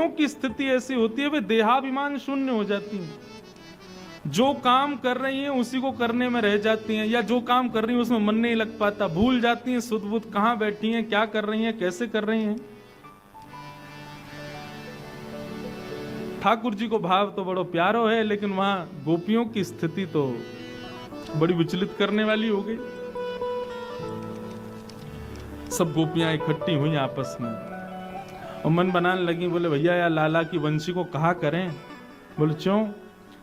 गोपियों की स्थिति ऐसी होती है, वे देहाभिमान शून्य हो जाती हैं, जो काम कर रही हैं उसी को करने में रह जाती हैं, या जो काम कर रही हैं उसमें मन नहीं लग पाता, भूल जाती हैं सुध बुध कहां बैठी हैं, क्या कर रही हैं, कैसे कर रही हैं। ठाकुर जी को भाव तो बड़ो प्यारो है, लेकिन वहां गोपियों की स्थिति तो बड़ी विचलित करने वाली हो गई। सब गोपियां इकट्ठी हुई आपस में और मन बनाने लगी, बोले भैया यार लाला की वंशी को कहा करें। बोले क्यों?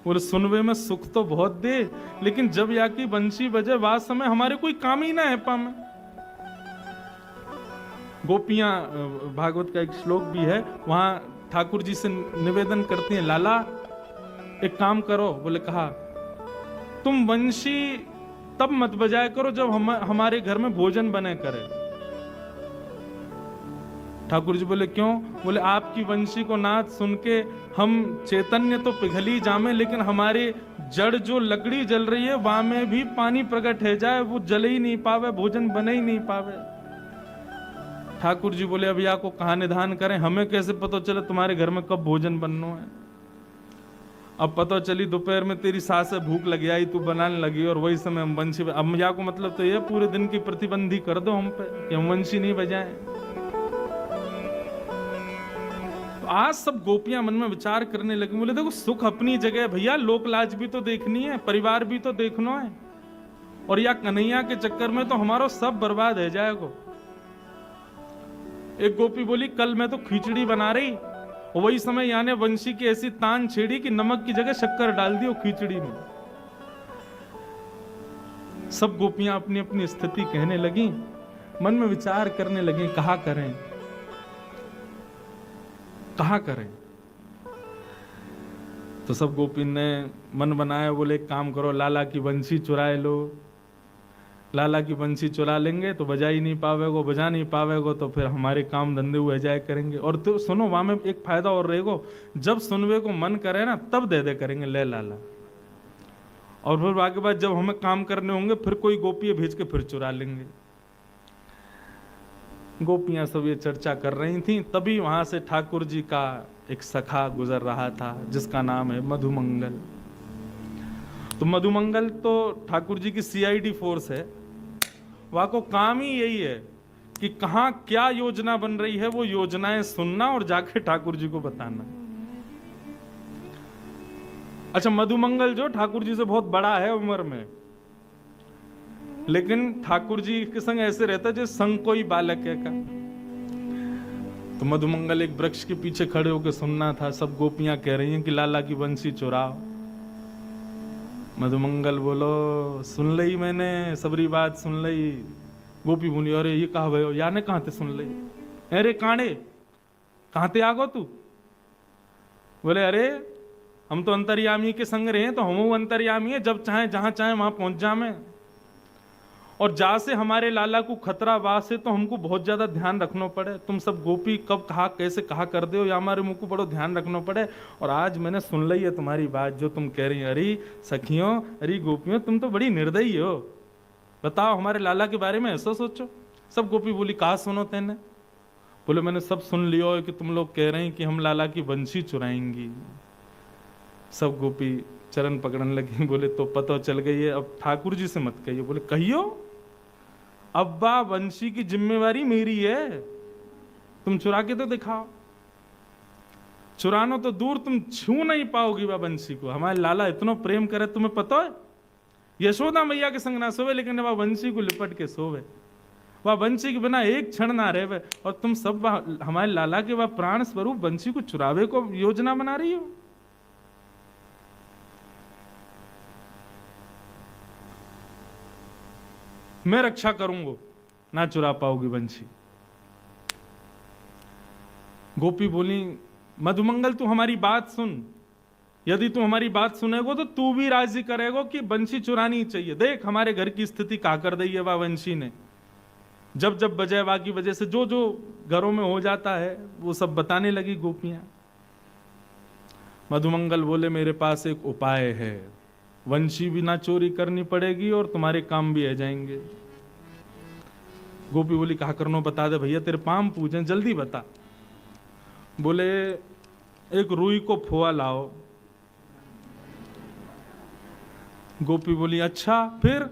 बोले सुनवे में सुख तो बहुत दे, लेकिन जब या की वंशी बजे वास समय हमारे कोई काम ही ना है पा में। गोपियां, भागवत का एक श्लोक भी है, वहां ठाकुर जी से निवेदन करती हैं, लाला एक काम करो। बोले कहा, तुम वंशी तब मत बजाया करो जब हमारे घर में भोजन बने करे। ठाकुर जी बोले क्यों? बोले आपकी वंशी को नाद सुन के हम चैतन्य तो पिघली जामे, लेकिन हमारे जड़ जो लकड़ी जल रही है वहां में भी पानी प्रकट है जाए, वो जल ही नहीं पावे, भोजन बने ही नहीं पावे। ठाकुर जी बोले अब या को कहा निधान करें, हमें कैसे पता चले तुम्हारे घर में कब भोजन बनना है। अब पता चली दोपहर में तेरी सास से भूख लगी आई, तू बनाने लगी और वही समय हम वंशी। अब या को मतलब तो ये पूरे दिन की प्रतिबंधी कर दो हम पे कि हम वंशी नहीं बजाएं। आज सब गोपियां मन में विचार करने लगी, बोले देखो सुख अपनी जगह है भैया, लोक लाज भी तो देखनी है, परिवार भी तो देखना है, और या कन्हैया के चक्कर में तो हमारा सब बर्बाद है जाएगा। एक गोपी बोली कल मैं तो खिचड़ी बना रही, वही समय यानी वंशी की ऐसी तान छेड़ी कि नमक की जगह शक्कर डाल दी वो खिचड़ी में। सब गोपियां अपनी अपनी स्थिति कहने लगी, मन में विचार करने लगी कहा करें कहा करें। तो सब गोपी ने मन बनाया, बोले एक काम करो, लाला की बंसी चुराए लो। लाला की बंसी चुरा लेंगे तो बजा ही नहीं पावेगो, बजा नहीं पावेगो तो फिर हमारे काम धंधे हुए जाए करेंगे। और तो सुनो वहां में एक फायदा और रहेगा, जब सुनवे को मन करे ना तब दे दे करेंगे ले लाला, और फिर आगे बाद जब हमें काम करने होंगे फिर कोई गोपी भेज के फिर चुरा लेंगे। गोपियां सब ये चर्चा कर रही थी, तभी वहां से ठाकुर जी का एक सखा गुजर रहा था जिसका नाम है मधुमंगल। तो मधुमंगल तो ठाकुर जी की सीआईडी फोर्स है, वहां को काम ही यही है कि कहां क्या योजना बन रही है वो योजनाएं सुनना और जाके ठाकुर जी को बताना। अच्छा, मधुमंगल जो ठाकुर जी से बहुत बड़ा है उम्र में, लेकिन ठाकुर जी के संग ऐसे रहता है जैसे संग कोई बालक है का। तो मधुमंगल एक वृक्ष के पीछे खड़े होकर सुनना था, सब गोपियां कह रही हैं कि लाला की बंसी चुराओ। मधुमंगल बोलो सुन लई मैंने, सबरी बात सुन लई। गोपी बोली अरे ये कहा भयो, याने कहां थे सुन लई? अरे कांडे कहां थे आगो तू? बोले अरे हम तो अंतर्यामी के संग रहे, तो हम अंतर्यामी है, जब चाहे जहां चाहे वहां पहुंच जामे, और जा से हमारे लाला को खतरा वास है तो हमको बहुत ज्यादा ध्यान रखना पड़े। तुम सब गोपी कब कहा कैसे कहा कर दो, या हमारे मुंह को बड़ो ध्यान रखना पड़े। और आज मैंने सुन ली है तुम्हारी बात जो तुम कह रही, अरे सखियों अरे गोपियों तुम तो बड़ी निर्दयी हो, बताओ हमारे लाला के बारे में ऐसा सोचो। सब गोपी बोली कहा सुनो तेने? बोले मैंने सब सुन लियो कि तुम लोग कह रहे हैं कि हम लाला की बंसी चुराएंगी। सब गोपी चरण पकड़ने लगी, बोले तो पता चल गई है, अब ठाकुर जी से मत कहिए। बोले कहियो, अब्बा बंशी की जिम्मेवारी मेरी है, तुम चुरा के तो दिखाओ। चुरानो तो दूर, तुम छू नहीं पाओगी वह बंशी को। हमारे लाला इतना प्रेम करे, तुम्हें पता है यशोदा मैया के संग ना सोवे, लेकिन वह बंशी को लिपट के सोवे, वह बंशी के बिना एक क्षण ना रहे। और तुम सब हमारे लाला के वह प्राण स्वरूप बंशी को चुरावे को योजना बना रही हो। मैं रक्षा करूंगा, ना चुरा पाओगी बंशी। गोपी बोली मधुमंगल तू हमारी बात सुन, यदि तू हमारी बात सुनेगो तो तू भी राजी करेगो कि बंशी चुरानी चाहिए। देख हमारे घर की स्थिति का कर दी है वह बंशी ने, जब जब बजाय वा की वजह से जो जो घरों में हो जाता है वो सब बताने लगी गोपियां। मधुमंगल बोले मेरे पास एक उपाय है, वंशी भी ना चोरी करनी पड़ेगी और तुम्हारे काम भी आ जाएंगे। गोपी बोली कहा करनो बता दे भैया, तेरे पाम पूजन, जल्दी बता। बोले एक रुई को खोआ लाओ। गोपी बोली अच्छा, फिर?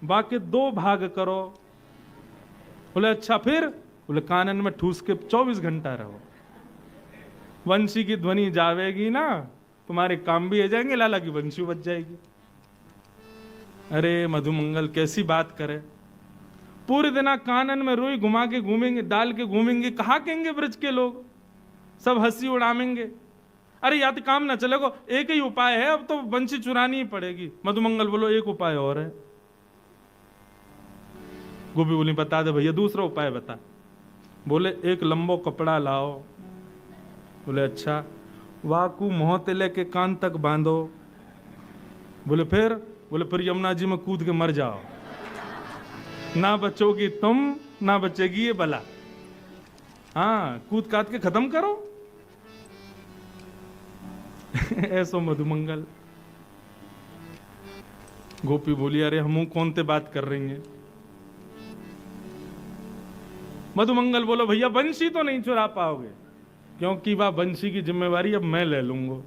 बाकी 2 भाग करो। बोले अच्छा, फिर? बोले कानन में ठूस के 24 घंटा रहो, वंशी की ध्वनि जावेगी ना, तुम्हारे काम भी हो जाएंगे, लाला की वंशी बच जाएगी। अरे मधुमंगल कैसी बात करे, पूरे दिन कानन में रुई घुमा के घूमेंगे, डाल के घूमेंगे, कहा कहेंगे ब्रज के लोग, सब हंसी उड़ामेंगे। अरे या तो काम ना चलेगा, एक ही उपाय है, अब तो बंशी चुरानी ही पड़ेगी। मधुमंगल बोलो एक उपाय और है। गोपी बोली बता दे भैया, दूसरा उपाय बता। बोले एक लंबो कपड़ा लाओ। बोले अच्छा, वाकू मोहते लेके कान तक बांधो। बोले फिर? बोले फिर यमुना जी में कूद के मर जाओ, ना बचोगी तुम ना बचेगी ये बला। हाँ, कूद काट के खत्म करो। ऐसो मधुमंगल। गोपी बोली अरे हम कौन ते बात कर रही हैं। मधुमंगल बोलो भैया बंशी तो नहीं चुरा पाओगे, क्योंकि वह बंशी की जिम्मेवारी अब मैं ले लूंगा।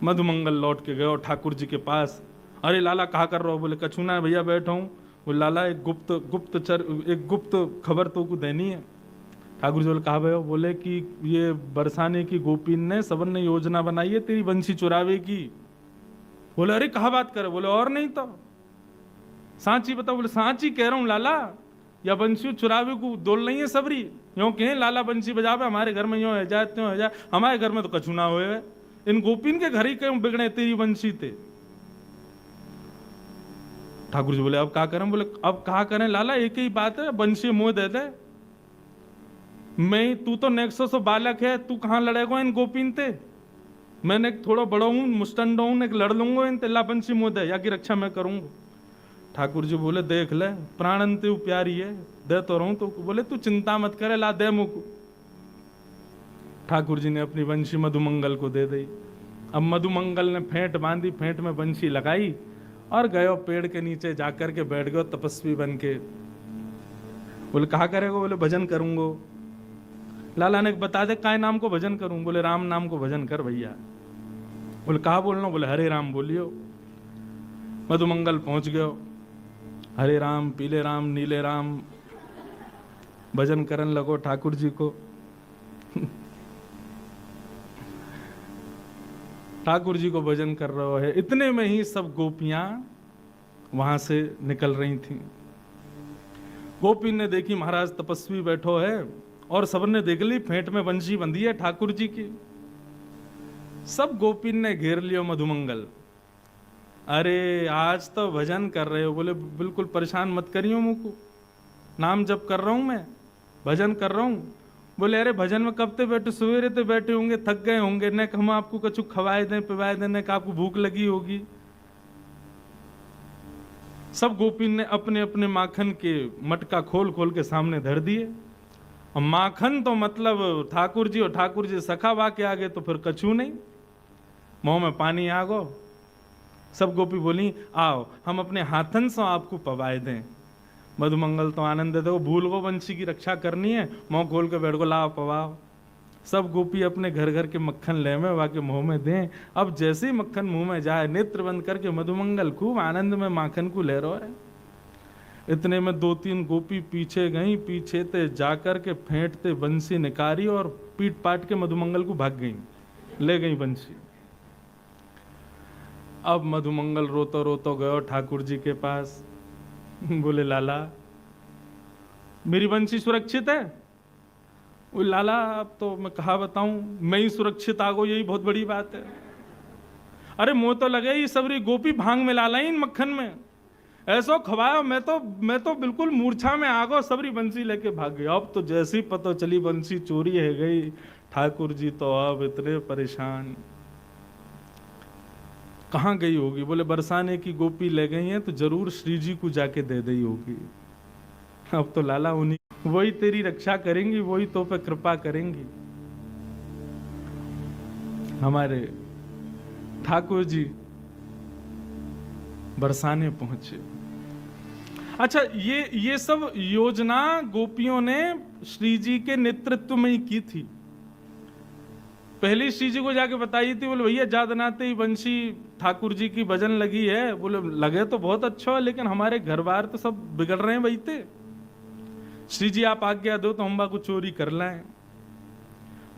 मधुमंगल लौट के गए ठाकुर जी के पास। अरे लाला कहा कर रहे हो? बोले कछु ना भैया बैठा हूं। बोले लाला एक गुप्त खबर तो को देनी है। ठाकुर जी बोले कहा भयो? बोले कि ये बरसाने की गोपी ने सबन ने योजना बनाई है तेरी बंशी चुरावे की। बोले अरे कहा बात करे? बोले और नहीं तो सांची बताओ। बोले सांची कह रहा हूं लाला, या बंशी चुरावे को दोल नहीं है सबरी। यूं कहें लाला बंशी बजावे, हमारे घर में यूं है जाए त्यों है जाए, हमारे घर में तो कछु ना हुए। इन गोपीन के घर ही क्यों बिगड़े तेरी बंशी थे। ठाकुर जी बोले अब क्या करें? बोले अब कहा करें लाला, एक ही बात है, बंशी मुंह दे दे। मैं, तू तो नेक्सो सो बालक है, तू कहां लड़ेगा इन गोपीन ते? मैंने थोड़ा बड़ा हूं, मुस्टंड हूं, एक लड़ लूंगा इन तेला बंशी मुंह दे, या की रक्षा मैं करूंगा। ठाकुर जी बोले देख ले, प्राणन ते प्यारी है, दे तो रहूं तो। बोले तू चिंता मत करे, ला दे मुख। ठाकुर जी ने अपनी बंशी मधुमंगल को दे दी। अब मधुमंगल ने फेंट बांधी, फेंट में बंशी लगाई और गयो पेड़ के नीचे जाकर के बैठ गयो तपस्वी बन के। बोले कहा करेगा? बोले भजन करूंगो। लाला ने बता दे काय नाम को भजन करूं? बोले राम नाम को भजन कर भैया। बोले कहा बोलना? बोले हरे राम बोलियो। मधुमंगल पहुंच गयो, हरे राम, पीले राम, नीले राम भजन करन लगो ठाकुर जी को। ठाकुर जी को भजन कर रहा है। इतने में ही सब गोपियां वहां से निकल रही थीं। गोपी ने देखी महाराज तपस्वी बैठो है, और सबने देख ली फेंट में बंशी बंधी है ठाकुर जी की। सब गोपी ने घेर लियो मधुमंगल। अरे आज तो भजन कर रहे हो? बोले बिल्कुल परेशान मत करियो मुझको, नाम जप कर रहा हूं मैं, भजन कर रहा हूं। बोले अरे भजन में कब ते बैठे? सवेरे ते बैठे होंगे, थक गए होंगे, न हम आपको कछु खवाए दें पिवाए दें, न आपको भूख लगी होगी। सब गोपी ने अपने अपने माखन के मटका खोल खोल के सामने धर दिए। और माखन तो मतलब ठाकुर जी, और ठाकुर जी सखा बा के आगे तो फिर कछु नहीं, मुंह में पानी आ गो। सब गोपी बोली आओ हम अपने हाथन से आपको पवाए दें। मधुमंगल तो आनंद दे, भूल गो बंशी की रक्षा करनी है, मुंह खोल के बैठ गो, लाओ पवाओ। सब गोपी अपने घर घर के मक्खन ले में वाके मुंह में दें। अब जैसे ही मक्खन मुंह में जाए, नेत्र बंद करके मधुमंगल खूब आनंद में माखन को ले रहा है। इतने में 2-3 गोपी पीछे गई, पीछे ते जाकर के फेंटते बंसी निकारी और पीट पाट के मधुमंगल को भाग गई, ले गई बंसी। अब मधुमंगल रोतो रोतो गयो ठाकुर जी के पास। बोले लाला मेरी बंसी सुरक्षित है? वो लाला अब तो मैं कहा बताऊं, मैं ही सुरक्षित आ गो, यही बहुत बड़ी बात है। अरे मुंह तो लगे ही सबरी गोपी भांग में लाला इन मक्खन में, ऐसो खवाया मैं तो बिल्कुल मूर्छा में आ गो, सबरी बंसी लेके भाग गया। अब तो जैसी पता चली बंसी चोरी है गई, ठाकुर जी तो अब इतने परेशान। कहाँ गई होगी? बोले बरसाने की गोपी ले गई हैं, तो जरूर श्री जी को जाके दे दी होगी। अब तो लाला उन्हीं, वही तेरी रक्षा करेंगी, वही तो पे कृपा करेंगी। हमारे ठाकुर जी बरसाने पहुंचे। अच्छा, ये सब योजना गोपियों ने श्री जी के नेतृत्व में ही की थी। पहले श्री जी को जाके बताई थी, बोले भैया जादनाते ही बंशी ठाकुर जी की भजन लगी है। बोले लगे तो बहुत अच्छा है, लेकिन हमारे घर बार तो सब बिगड़ रहे हैं बैठे। श्री जी आप आज्ञा दो तो हम बा को चोरी कर लाएं।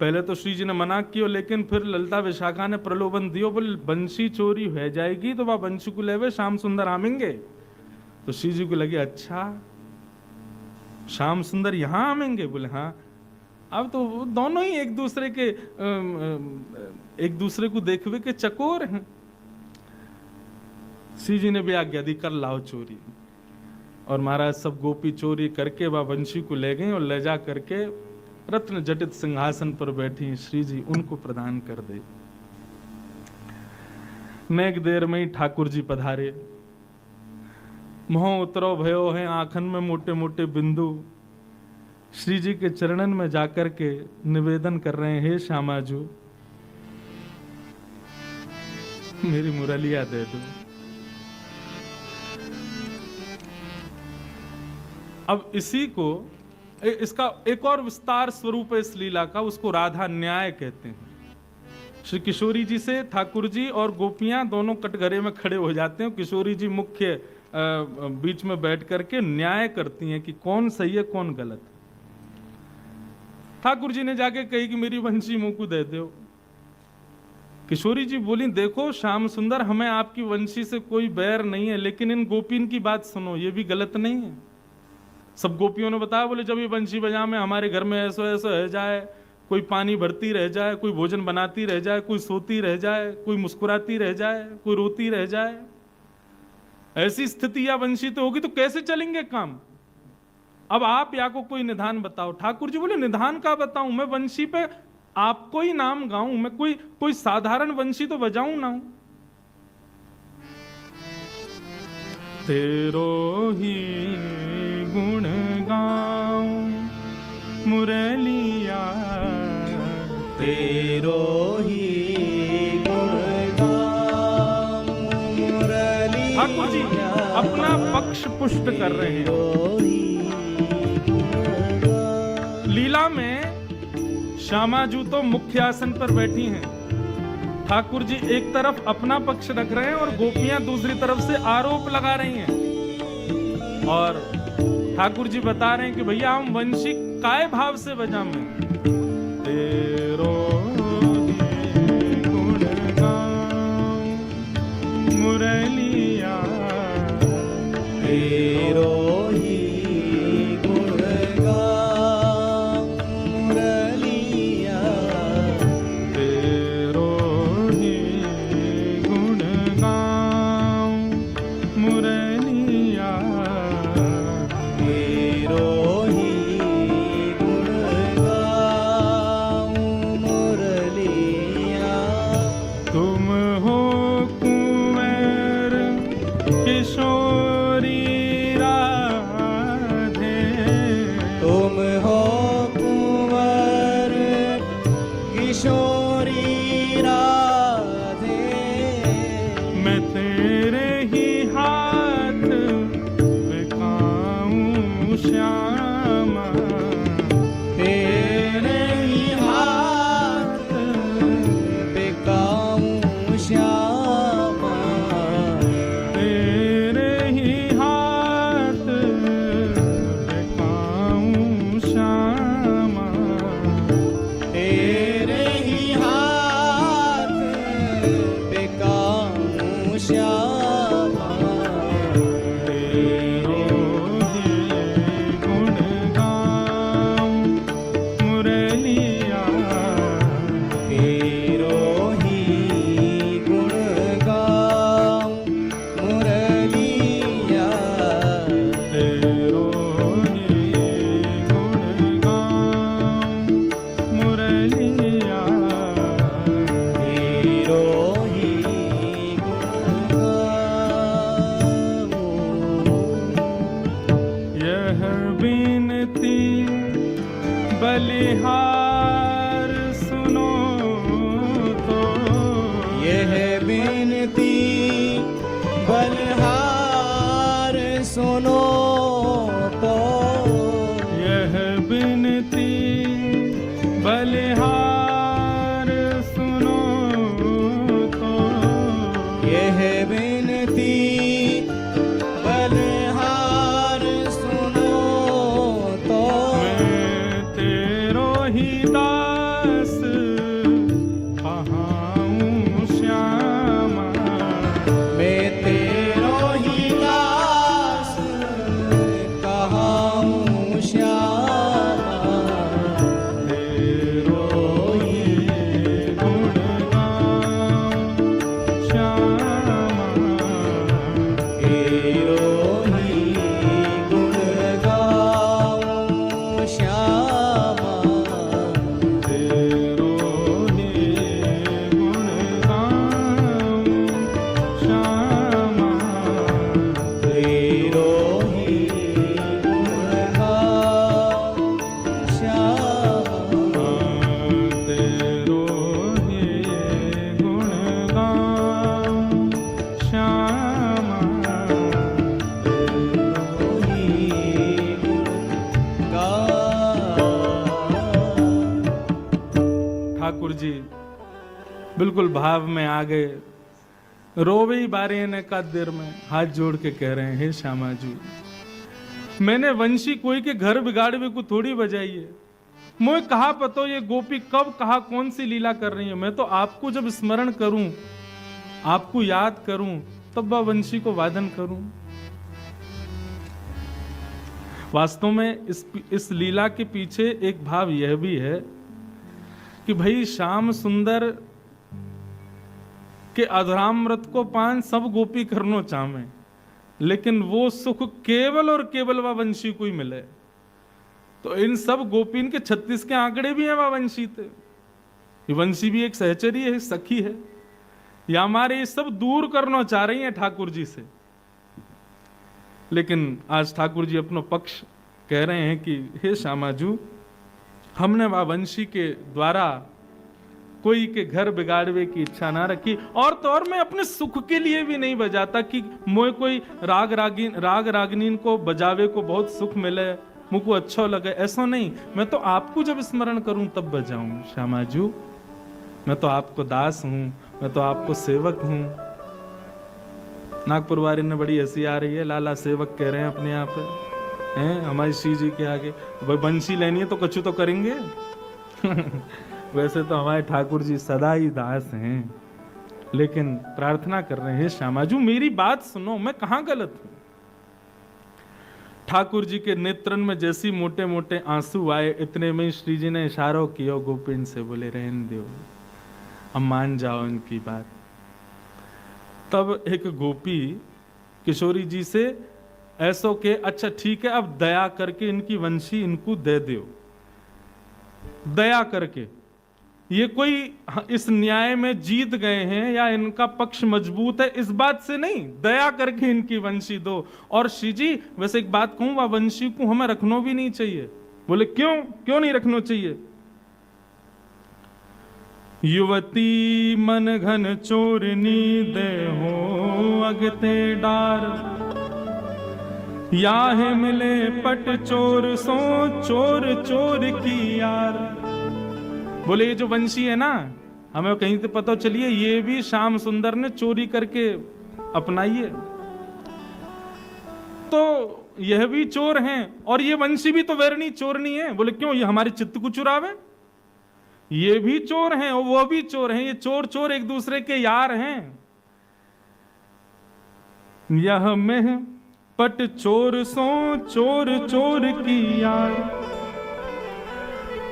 पहले तो श्री जी ने मना किया, लेकिन फिर ललिता विशाखा ने प्रलोभन दियो, बोले बंशी चोरी हो जाएगी तो वह बंशी को लेवे श्याम सुंदर आमेंगे। तो श्री जी को लगे अच्छा श्याम सुंदर यहाँ आमेंगे। बोले हाँ। अब तो दोनों ही एक दूसरे को देखवे के चकोर हैं। श्री जी ने भी आज्ञा दी कर लाओ चोरी। और महाराज सब गोपी चोरी करके वह वंशी को ले गए और ले जा करके रत्न जटित सिंहासन पर बैठी श्री जी उनको प्रदान कर दे। नेक देर में ही ठाकुर जी पधारे। मोह उतरो भयो है आंखन में मोटे मोटे बिंदु। श्री जी के चरणन में जाकर के निवेदन कर रहे हैं, हे श्यामाजू मेरी मुरलिया दे दो। अब इसी को इसका एक और विस्तार स्वरूप है इस लीला का, उसको राधा न्याय कहते हैं। श्री किशोरी जी से ठाकुर जी और गोपियां दोनों कटघरे में खड़े हो जाते हैं। किशोरी जी मुख्य बीच में बैठ करके न्याय करती हैं कि कौन सही है कौन गलत। ठाकुर जी ने जाके कही कि मेरी वंशी मुंह को दे दो। किशोरी जी बोली देखो श्याम सुंदर हमें आपकी वंशी से कोई बैर नहीं है, लेकिन इन गोपीन की बात सुनो, ये भी गलत नहीं है। सब गोपियों ने बताया, बोले जब ये बंशी बजा में हमारे घर में ऐसा ऐसा रह जाए, कोई पानी भरती रह जाए, कोई भोजन बनाती रह जाए, कोई सोती रह जाए, कोई मुस्कुराती रह जाए, कोई रोती रह जाए, ऐसी स्थिति या वंशी तो होगी तो कैसे चलेंगे काम। अब आप या को कोई निधान बताओ। ठाकुर जी बोले निधान का बताऊं, मैं वंशी पे आपको ही नाम गाऊं, मैं कोई साधारण वंशी तो बजाऊं ना। तेरो ही गुण गाऊं मुरलिया, तेरो ही गुण गाऊं मुरलिया। ठाकुर जी अपना पक्ष पुष्ट कर रहे हैं। लीला में श्यामाजू तो मुख्य आसन पर बैठी हैं। ठाकुर जी एक तरफ अपना पक्ष रख रहे हैं और गोपियां दूसरी तरफ से आरोप लगा रही हैं। और ठाकुर जी बता रहे हैं कि भैया हम वंशी काय भाव से बजा में तेरो गुण गाऊं मुरलिया, तेरो ही गुण गाऊं मुरलिया, तेरो ही गुण गाऊं मुरलिया, तेरो ही गुण गाऊं मुरलिया। तुम हो कुंवर किशोरी राधे, तुम हो कुंवर किशोरी राधे, मैं तेरे ही हाथ बिकाऊं श्यामा, तेरे ही हाथ बिकाऊं श्यामा, तेरे ही हाथ बिकाऊं श्यामा, तेरे ही हाथ बिकाऊं श्यामा, तेरो ही गुण गाऊं मुरलिया, तेरो ही गुण गाऊं मुरलिया, तेरो ही गुण गाऊं मुरलिया, तेरो ही गुण गाऊं। यह बिनती बलिहार सुनो तो, यह बिनती बलिहार सुनो तो, यह बिनती बलिहार किस कहाऊं श्यामा, मैं तेरो ही दास कहाऊं श्यामा, तेरो ही गुण गाऊं श्यामा, तेरो ही गुण गाऊं श्यामा, तेरो ही गुण गाऊं श्यामा, तेरो ही गुण गाऊं श्यामा, तेरो ही गुण गाऊं श्यामा, ठाकुर जी बिल्कुल भाव में आ गए, रोवे ही बारे ने का देर में हाथ जोड़ के कह रहे हैं, हे श्यामा जी, मैंने वंशी कोई के घर बिगाड़वे को थोड़ी बजाई है। मुझे कहा पतो ये गोपी कब कहा कौन सी लीला कर रही है। मैं तो आपको जब स्मरण करूं, आपको याद करूं, तब वह वंशी को वादन करूं। वास्तव में इस लीला के पीछे एक भाव यह भी है कि भाई श्याम सुंदर के अधरामृत को पान सब गोपी करनो चाहे, लेकिन वो सुख केवल और केवल वह वंशी को ही मिले। तो इन सब गोपीन के 36 के आंकड़े भी हैं वह वंशी थे। ये वंशी भी एक सहचरी है, सखी है, या हमारे ये सब दूर करना चाह रही हैं ठाकुर जी से। लेकिन आज ठाकुर जी अपना पक्ष कह रहे हैं कि हे श्यामाजू, हमने वह वंशी के द्वारा कोई के घर बिगाड़वे की इच्छा ना रखी, और तो और मैं अपने सुख के लिए भी नहीं बजाता कि मोए कोई राग रागिनीन को बजावे को बहुत सुख मिले, मुझको अच्छा लगे, ऐसा नहीं। मैं तो आपको जब स्मरण करूं तब बजाऊं श्यामाजू। मैं तो आपको दास हूं, मैं तो आपको सेवक हूं। नागपुर वाले ने बड़ी हंसी आ रही है, लाला सेवक कह रहे हैं अपने आप हैं हमारी श्री जी के आगे। भाई बंशी लेनी है तो कछु तो करेंगे। वैसे तो हमारे ठाकुर जी सदा ही दास हैं, लेकिन प्रार्थना कर रहे हैं श्यामाजू मेरी बात सुनो, मैं कहां गलत हूं। ठाकुर जी के नेत्रन में जैसी मोटे मोटे आंसू आए, इतने में श्री जी ने इशारा किया गोपिन से, बोले रहने दो, अब मान जाओ इनकी बात। तब एक गोपी किशोरी जी से ऐसो के, अच्छा ठीक है, अब दया करके इनकी वंशी इनको दे दो, दया करके। ये कोई इस न्याय में जीत गए हैं या इनका पक्ष मजबूत है, इस बात से नहीं, दया करके इनकी वंशी दो। और श्री जी वैसे एक बात कहूं, वह वंशी को हमें रखना भी नहीं चाहिए। बोले क्यों, क्यों नहीं रखना चाहिए? युवती मन घन चोरनी दे हो अगते डार, याहे मिले पट चोर सो चोर चोर की यार। बोले ये जो वंशी है ना, हमें कहीं से पता चलिए ये भी श्याम सुंदर ने चोरी करके अपनाई है, तो यह भी चोर हैं और ये वंशी भी तो वैरणी चोरनी है। बोले क्यों, ये हमारे चित्त को चुरावे? ये भी चोर हैं और वो भी चोर हैं, ये चोर चोर एक दूसरे के यार हैं। यह में पट चोर सो चोर चोर की यार,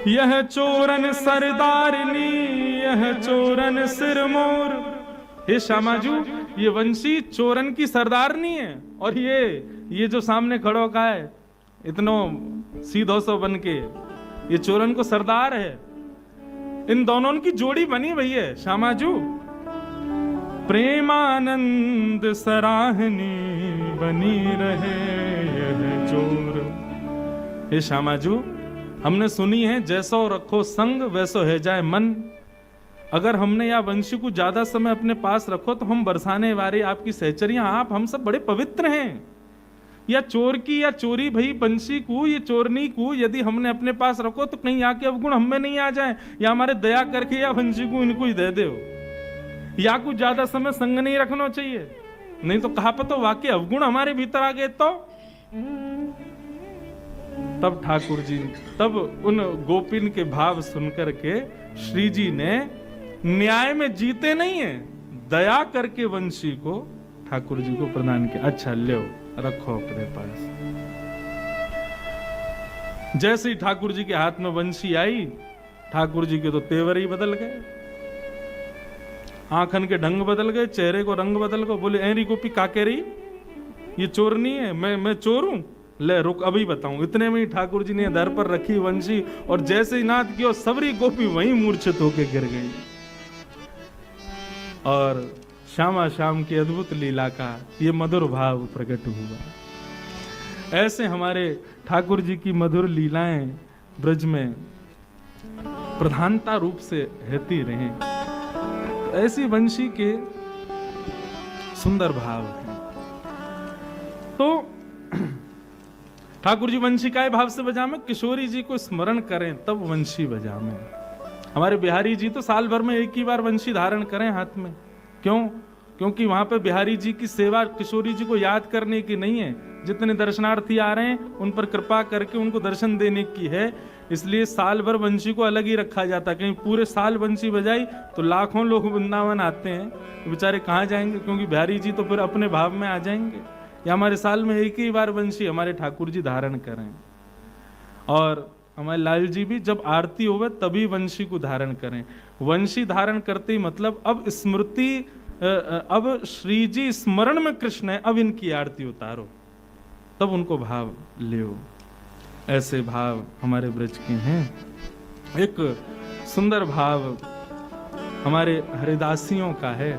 यह चोरन सरदारनी यह चोरन सिरमोर। हे श्यामाजू, ये वंशी चोरन की सरदारनी है और ये जो सामने खड़ो का है इतनो सीधो सो बन के, ये चोरन को सरदार है। इन दोनों की जोड़ी बनी भई है श्यामाजू। प्रेमानंद सराहनी बनी रहे यह चोर। हे श्यामाजू, हमने सुनी है जैसो रखो संग वैसो है जाए मन। अगर हमने या वंशी को ज्यादा समय अपने पास रखो तो हम बरसाने वाले आपकी सहचरियां, आप हम सब बड़े पवित्र हैं। या चोर की या चोरी भई वंशी को, ये चोरनी को यदि हमने अपने पास रखो तो कहीं आके अवगुण हमें नहीं आ जाए, या हमारे दया करके या वंशी को इनको ही दे दो। या कुछ ज्यादा समय संग नहीं रखना चाहिए, नहीं तो कहा पतो वाकई अवगुण हमारे भीतर आ गए तो। तब ठाकुर जी, तब उन गोपिन के भाव सुनकर के श्री जी ने न्याय में जीते नहीं है, दया करके वंशी को ठाकुर जी को प्रदान किया। अच्छा लो रखो अपने पास। जैसे ही ठाकुर जी के हाथ में वंशी आई, ठाकुर जी के तो तेवर ही बदल गए, आंखन के ढंग बदल गए, चेहरे को रंग बदल गए। बोले एरी गोपी काके रही, ये चोर नहीं है, मैं चोर हूं, ले रुक अभी बताऊं। इतने में ही ठाकुर जी ने दर पर रखी वंशी और जैसे ही नाद किया, सबरी गोपी वहीं मूर्छित होकर गिर गई। और श्यामा श्याम की अद्भुत लीला का ये मधुर भाव प्रकट हुआ। ऐसे हमारे ठाकुर जी की मधुर लीलाएं ब्रज में प्रधानता रूप से रहती रहे। ऐसी वंशी के सुंदर भाव हैं। तो ठाकुर जी वंशी काय भाव से बजावे, किशोरी जी को स्मरण करें तब वंशी बजावे। हमारे बिहारी जी तो साल भर में एक ही बार वंशी धारण करें हाथ में। क्यों? क्योंकि वहां पे बिहारी जी की सेवा किशोरी जी को याद करने की नहीं है, जितने दर्शनार्थी आ रहे हैं उन पर कृपा करके उनको दर्शन देने की है। इसलिए साल भर वंशी को अलग ही रखा जाता है। कहीं पूरे साल वंशी बजाई तो लाखों लोग वृंदावन आते हैं, तो बेचारे कहाँ जाएंगे, क्योंकि बिहारी जी तो फिर अपने भाव में आ जाएंगे। या हमारे साल में एक ही बार वंशी हमारे ठाकुर जी धारण करें। और हमारे लाल जी भी जब आरती होवे तभी वंशी को धारण करें। वंशी धारण करते ही मतलब अब स्मृति, अब श्री जी स्मरण में कृष्ण है, अब इनकी आरती उतारो, तब उनको भाव लियो। ऐसे भाव हमारे ब्रज के हैं। एक सुंदर भाव हमारे हरिदासियों का है।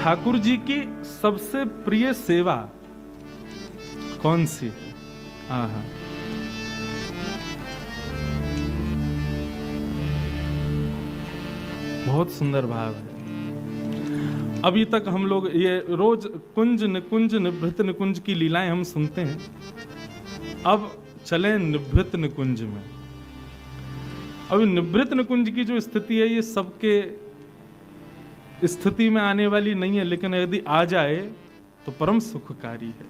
ठाकुर जी की सबसे प्रिय सेवा कौन सी? आहा, बहुत सुंदर भाव है। अभी तक हम लोग ये रोज कुंज निकुंज निभृत निकुंज की लीलाएं हम सुनते हैं। अब चलें निभृत निकुंज में। अभी निभृत निकुंज की जो स्थिति है ये सबके स्थिति में आने वाली नहीं है, लेकिन यदि आ जाए तो परम सुखकारी है।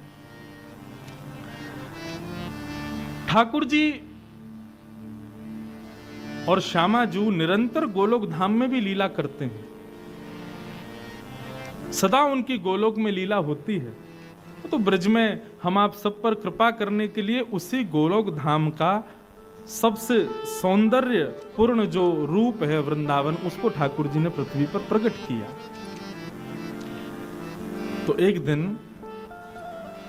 ठाकुर जी और श्यामा जू निरंतर गोलोक धाम में भी लीला करते हैं। सदा उनकी गोलोक में लीला होती है। तो ब्रज में हम आप सब पर कृपा करने के लिए उसी गोलोक धाम का सबसे सौंदर्य पूर्ण जो रूप है वृंदावन, उसको ठाकुर जी ने पृथ्वी पर प्रकट किया। तो एक दिन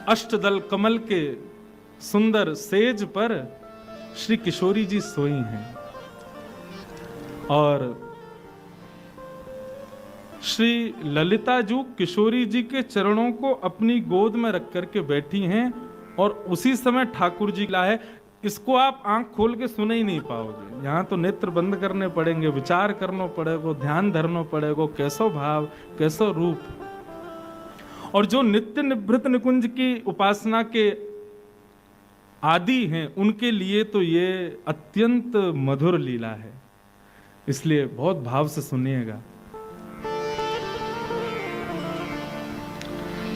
अष्टदल कमल के सुंदर सेज पर श्री किशोरी जी सोई हैं और श्री ललिता जी किशोरी जी के चरणों को अपनी गोद में रख करके बैठी हैं। और उसी समय ठाकुर जी ला है, इसको आप आंख खोल के सुने ही नहीं पाओगे। यहाँ तो नेत्र बंद करने पड़ेंगे, विचार करना पड़ेगा, ध्यान धरना पड़ेगा, कैसो भाव कैसो रूप। और जो नित्य निभृत निकुंज की उपासना के आदि हैं उनके लिए तो ये अत्यंत मधुर लीला है। इसलिए बहुत भाव से सुनिएगा।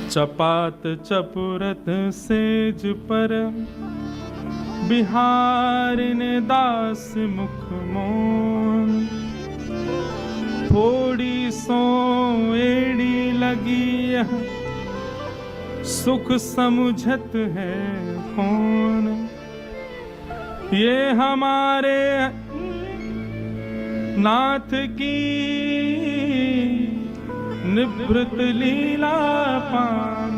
चपात चपुरत सेज पर बिहारिने दास मुख मोन, थोड़ी सो एड़ी लगी यह सुख समुझत है कौन। ये हमारे नाथ की निभृत लीला पान।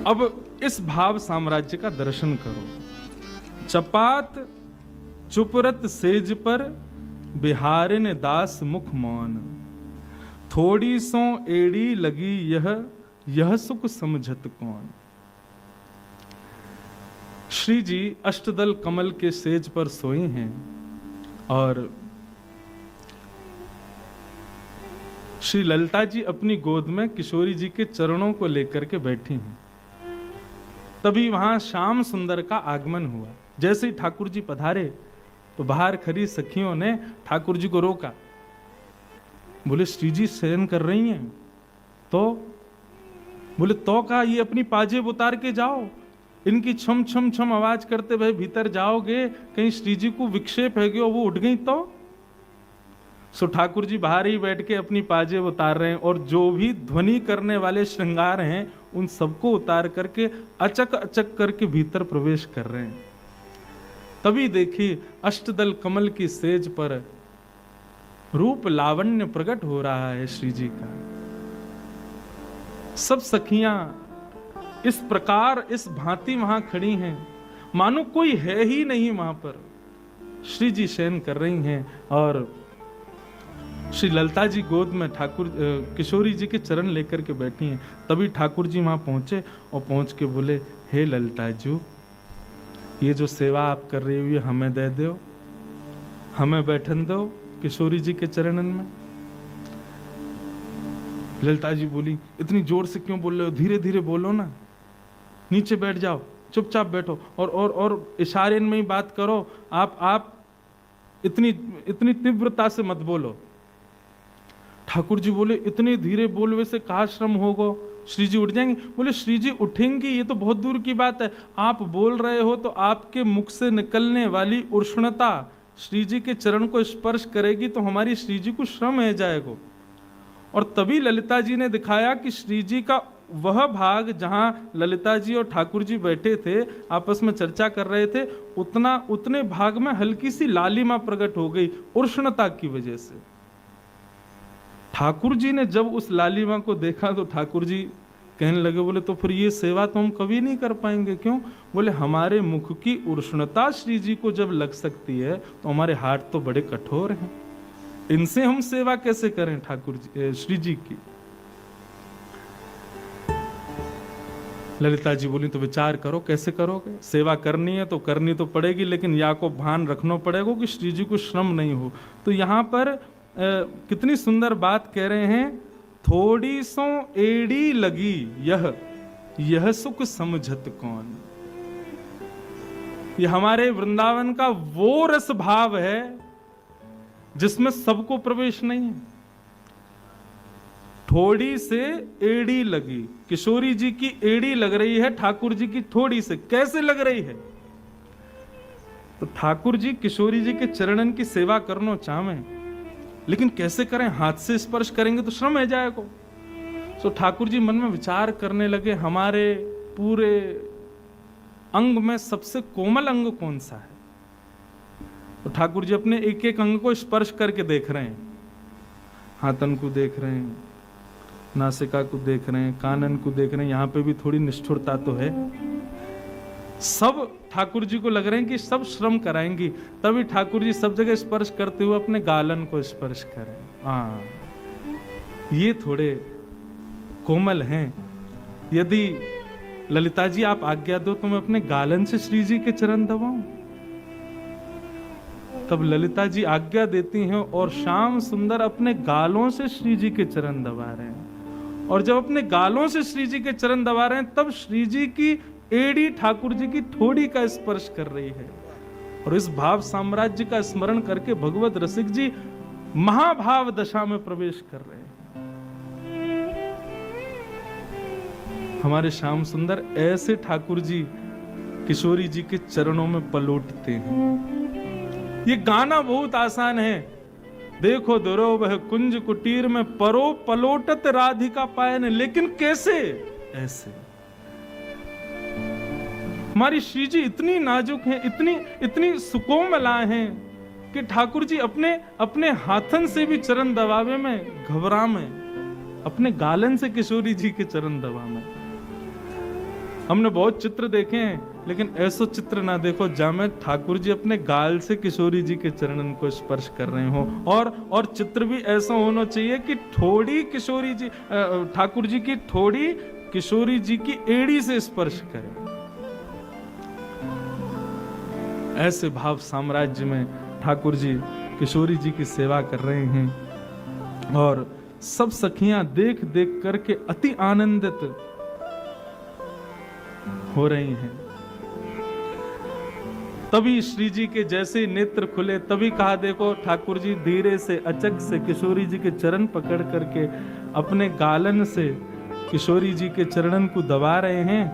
अब इस भाव साम्राज्य का दर्शन करो। चपात चुपरत सेज पर बिहारिन दास मुख मौन, थोड़ी सो एड़ी लगी यह सुख समझत कौन। श्री जी अष्टदल कमल के सेज पर सोए हैं और श्री ललिता जी अपनी गोद में किशोरी जी के चरणों को लेकर के बैठी हैं। तभी वहां श्याम सुंदर का आगमन हुआ। जैसे ही ठाकुर जी पधारे तो बाहर खड़ी सखियों ने ठाकुर जी को रोका। बोले श्री जी शयन कर रही हैं। तो बोले तो का ये अपनी पाजेब उतार के जाओ। इनकी छम छम छम आवाज करते भाई भीतर जाओगे, कहीं श्री जी को विक्षेप है कि वो उठ गई तो। सो ठाकुर जी बाहर ही बैठ के अपनी पाजेब उतार रहे हैं और जो भी ध्वनि करने वाले श्रृंगार हैं उन सबको उतार करके अचक अचक करके भीतर प्रवेश कर रहे हैं। तभी देखिए अष्टदल कमल की सेज पर रूप लावण्य प्रकट हो रहा है श्री जी का। सब सखियां इस प्रकार इस भांति वहां खड़ी हैं, मानो कोई है ही नहीं वहां पर। श्री जी शयन कर रही हैं और श्री ललिता जी गोद में ठाकुर किशोरी जी के चरण लेकर के बैठी हैं। तभी ठाकुर जी वहां पहुंचे और पहुंच के बोले, हे ललिता जी, ये जो सेवा आप कर रही हो ये हमें दे दो, हमें बैठन दो किशोरी जी के चरणन में। ललिता जी बोली, इतनी जोर से क्यों बोल रहे हो, धीरे धीरे बोलो ना, नीचे बैठ जाओ, चुपचाप बैठो और इशारे में ही बात करो, आप इतनी तीव्रता से मत बोलो। ठाकुर जी बोले, इतने धीरे बोलने से कहा श्रम होगा, श्री जी उठ जाएंगे। बोले, श्री जी उठेंगी ये तो बहुत दूर की बात है, आप बोल रहे हो तो आपके मुख से निकलने वाली उष्णता श्री जी के चरण को स्पर्श करेगी तो हमारी श्री जी को श्रम है जाएगा। और तभी ललिता जी ने दिखाया कि श्री जी का वह भाग जहां ललिता जी और ठाकुर जी बैठे थे आपस में चर्चा कर रहे थे, उतने भाग में हल्की सी लालिमा प्रकट हो गई उष्णता की वजह से। ठाकुर जी ने जब उस लालिमा को देखा तो ठाकुर जी कहने लगे, बोले तो फिर ये सेवा तो हम कभी नहीं कर पाएंगे। क्यों? बोले, हमारे मुख की उष्णता श्री जी को जब लग सकती है तो हमारे हाथ तो बड़े कठोर हैं, इनसे हम सेवा कैसे करें ठाकुर जी श्री जी की। ललिता जी बोली, तो विचार करो कैसे करोगे, सेवा करनी है तो करनी तो पड़ेगी, लेकिन या को भान रखना पड़ेगा कि श्री जी को श्रम नहीं हो। तो यहां पर कितनी सुंदर बात कह रहे हैं, थोड़ी सो एड़ी लगी यह सुख समझत कौन। ये हमारे वृंदावन का वो रस भाव है जिसमें सबको प्रवेश नहीं है। थोड़ी से एड़ी लगी, किशोरी जी की एड़ी लग रही है ठाकुर जी की थोड़ी से। कैसे लग रही है? तो ठाकुर जी किशोरी जी के चरणन की सेवा करना चाहें, लेकिन कैसे करें? हाथ से स्पर्श करेंगे तो श्रम है जाएगा। सो ठाकुर जी मन में विचार करने लगे, हमारे पूरे अंग में सबसे कोमल अंग कौन सा है? तो ठाकुर जी अपने एक एक अंग को स्पर्श करके देख रहे हैं, हाथन को देख रहे हैं, नासिका को देख रहे हैं, कानन को देख रहे हैं। यहां पे भी थोड़ी निष्ठुरता तो है। सब ठाकुर जी को लग रहे हैं कि सब श्रम कराएंगी, तभी ठाकुर जी सब जगह स्पर्श करते हुए अपने गालन को स्पर्श करें। हाँ, ये थोड़े कोमल हैं। यदि ललिता जी आप आज्ञा दो तो मैं अपने गालन से श्री जी के चरण दबाऊं। तब ललिता जी आज्ञा देती हैं और श्याम सुंदर अपने गालों से श्री जी के चरण दबा रहे हैं। और जब अपने गालों से श्री जी के चरण दबा रहे हैं तब श्री जी की एड़ी ठाकुर जी की ठोड़ी का स्पर्श कर रही है। और इस भाव साम्राज्य का स्मरण करके भगवत रसिक जी महाभाव दशा में प्रवेश कर रहे हैं। हमारे श्याम सुंदर ऐसे ठाकुर जी किशोरी जी के चरणों में पलोटते हैं। ये गाना बहुत आसान है। देखो दरो वह कुंज कुटीर में परो पलोटत राधिका पायन, लेकिन कैसे? ऐसे। हमारी श्री जी इतनी नाजुक हैं, इतनी सुकोमला हैं कि ठाकुर जी अपने हाथन से भी चरण दबावे में घबरा में, अपने गालन से किशोरी जी के चरण दबा में। हमने बहुत चित्र देखे हैं, लेकिन ऐसा चित्र ना देखो जहां ठाकुर जी अपने गाल से किशोरी जी के चरणन को स्पर्श कर रहे हो। और चित्र भी ऐसा होना चाहिए कि थोड़ी किशोरी जी ठाकुर जी की थोड़ी किशोरी जी की एड़ी से स्पर्श करे। ऐसे भाव साम्राज्य में ठाकुर जी किशोरी जी की सेवा कर रहे हैं और सब सखियां देख देख करके अति आनंदित हो रही हैं। तभी श्री जी के जैसे नेत्र खुले, तभी कहा, देखो ठाकुर जी धीरे से अचक से किशोरी जी के चरण पकड़ करके अपने गालन से किशोरी जी के चरणन को दबा रहे हैं।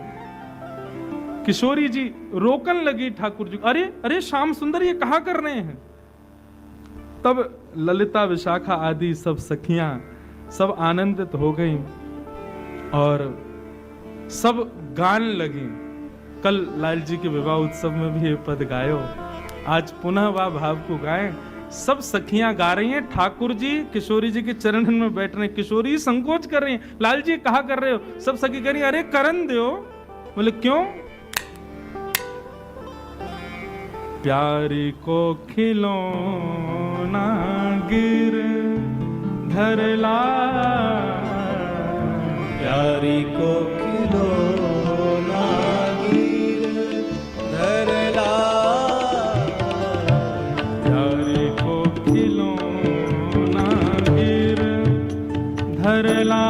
किशोरी जी रोकन लगी ठाकुर जी, अरे अरे श्याम सुंदर ये कहा कर रहे हैं। तब ललिता विशाखा आदि सब सखियां सब आनंदित हो गईं और सब गान लगी। कल लाल जी के विवाह उत्सव में भी ये पद गायो, आज पुनः वह भाव को गाएं। सब सखियां गा रही हैं, ठाकुर जी किशोरी जी के चरणन में बैठ रहे हैं। किशोरी संकोच कर रही हैं, लाल जी कहा कर रहे हो? सब सखी कह रही हैं, अरे करण दो। बोले क्यों? प्यारी को खिलौना गिर धरला, प्यारी को खिलौना गिर धरला, प्यारी को खिलौना गिर धरला,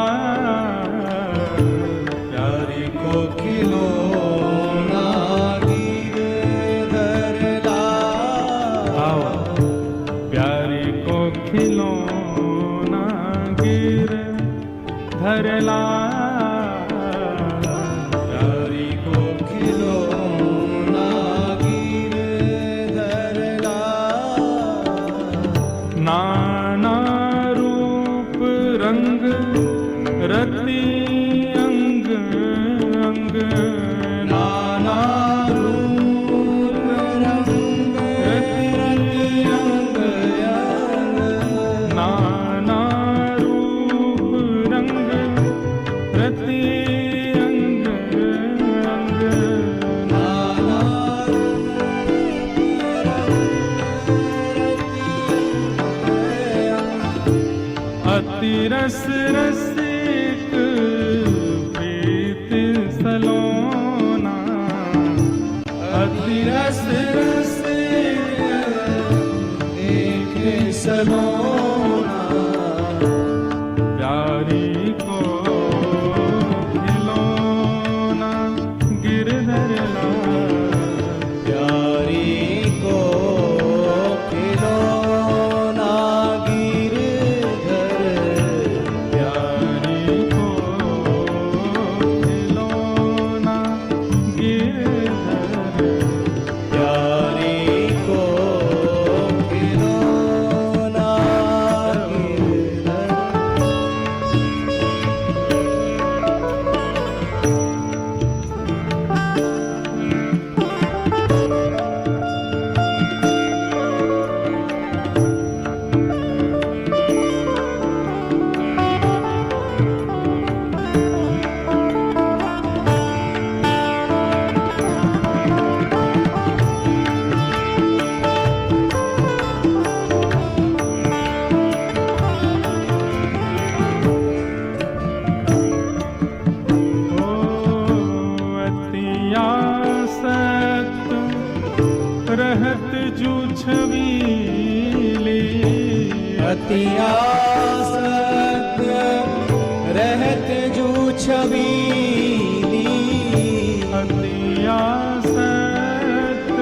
प्यारी को खिलौना गिर धरला, आओ प्यारी को खिलौना गिर धरला, प्यारी को खिलौना गिर धरला, नाना रूप रंग रति अंग अंग, नाना रूप रंग रति अंग अंग, नाना रूप रंग रति अंग अंग, नाना अति रस रसिक प्रीत सलोना, अति रस रसिक एक सलोना, प्यारी को खिलौना गिर धरला, प्यारी को खिलौना गिर धर, प्यारी को खिलौना गिर धर, प्यारी को खिलौना गिर धर। रहत जू छबीली, अति आसक्त रहत जू छबीली, अति आसक्त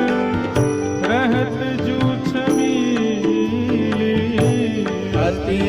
रहत जू छबीली, अति